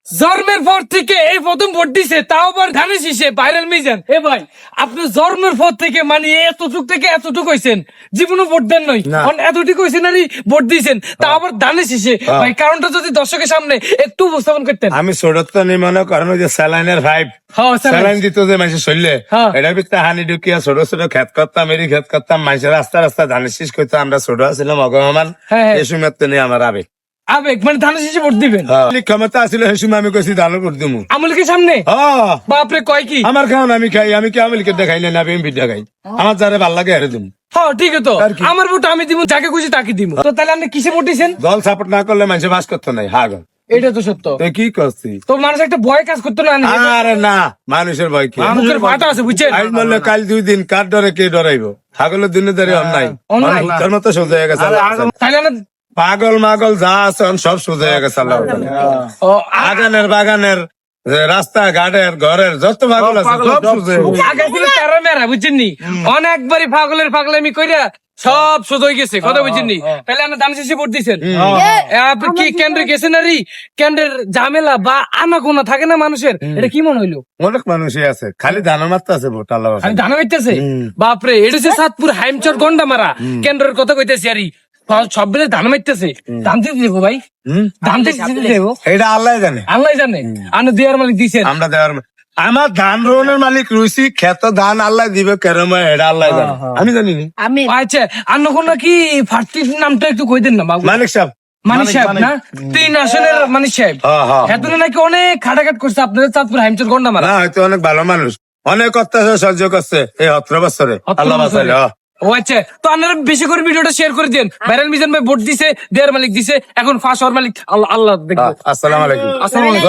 জন্মের পর থেকে এই প্রথম ভোট দিছে, তাও আবার ধানের শীষে ভাইরাল মিজান। এ ভাই, আপনি জন্মের পর থেকে মানে এতটুক থেকে এতটুক হয়েছেন, জীবনে ভোট দেন নয়, না। এতটুকু হয়েছেন আর ভোট দিয়েছেন, তাও আবার ধানের শীষে। ভাই কারণটা যদি দর্শকের সামনে একটু উপস্থাপন করতেন। আমি ছোটত্ব নেই মনে কারণ ওই যে স্যালাইনের ভাইব হ্যাঁ, স্যালাইন। স্যালাইন দিত যে মানুষের শরীরে হ্যাঁ। এটার ভিতরে হানি ঢুকিয়া ছোট ছোট খেত করতাম এরই খেত করতাম মানুষের রাস্তা রাস্তা ধানের শীষ করতো। আমরা ছোট ছিলাম অগমান, হ্যাঁ, হ্যাঁ। এই সময় তো নেই আমার আবেগ। আবেগ মানে ধানের শীষে ভোট দিবেন। ক্ষমতা আসলে সেই সময় আমি কইছি ধানের ভোট দিমু। আমলকে সামনে হ্যাঁ, বাপরে কয় কি। আমার খাওয়ান আমি খাই, আমি কি আমলিকে দেখাই না বিএমপি দেখাই, আমার যারা ভাল লাগে হেরে দিমু। হ্যাঁ ঠিক আছে তো, আর কি? আমার ভোট আমি দিব, যাকে খুশি তাকে দিব। তো তাহলে আপনি কিসে ভোট দিয়েছেন? দল সাপোর্ট না করলে মানুষের বাস করতো নাই। হা গো, এটা তো সত্য। তুই কি করছি? তো মানুষ একটা ভয় কাজ করতো না। আরে না, মানুষের ভয় কি? মুখের ভাটা আছে বুঝছেন। আজ বললে কাল 2 দিন, কার ডরে কে ডরাইবো? ছাগলের দিনে ধরে অন্যায় অন্যায়। তার মতো সোজা হয়ে গেছে আল্লাহ। তাহলে না পাগল মাগল যা আছে সব সোজা হয়ে গেছে আল্লাহ। ও, আগানের বাগানের রাস্তা ঘাটের ঘরের যত পাগল আছে সব সোজা হয়ে গেছে। আগে ছিল তেরো মেরা বুঝছেন নি, অনেকবারই পাগলামি কইরা সব সোজা হয়ে গেছে, কথা বুঝছেন নি। তাহলে আপনি ধান শীষে ভোট দিয়েছেন। আপনি কি কেন্দ্রে গেছেন আর কেন্দ্রের ঝামেলা বা আনাগোনা থাকে না মানুষের, এটা কি মনে হইলো? অনেক মানুষই আছে, খালি ধানের মাত্রা আছে ভোট আল্লাহ। খালি ধান হইতেছে। বাপরে, এটা হচ্ছে সাতপুর হাইমচর গন্ডা মারা কেন্দ্রের কথা কইতেছি আর সব বেলে ধান মারতেছে। ধান দিতে দেবো ভাই, ধান দিতে দেবো, এটা আল্লাহ জানে, আল্লাহ জানে। আনে দেয়ার মালিক দিছেন। আমরা দেওয়ার আমার ধান রোহনের মালিক রুচি খেত ধান আল্লাহ দিবে কেরম এটা আল্লাহ জানে, আমি জানি নি। আমি আচ্ছা, আর কোন কি ফার্স্ট নামটা একটু কই দেন না বাবু। মালিক সাহেব, মানিক সাহেব না, 3 আসনের মানিক সাহেব। এতদিন নাকি অনেক খাটাঘাট করছে আপনাদের চাঁদপুর হাইমচর গন্ডা মারা। না হয়তো অনেক ভালো মানুষ, অনেক অত্যাচার সহ্য করছে এই 17 বছরে, আল্লাহ বাঁচাইলে। ও আচ্ছা, তো আপনারা বেশি করে ভিডিওটা শেয়ার করে দেন। ভাইরাল মিজান ভাই ভোট দিছে, দেয়ার মালিক দিছে, এখন ফাঁস হওয়ার মালিক আল্লাহ। আল্লাহ দেখবে। আসসালামু আলাইকুম। আসসালামু আলাইকুম।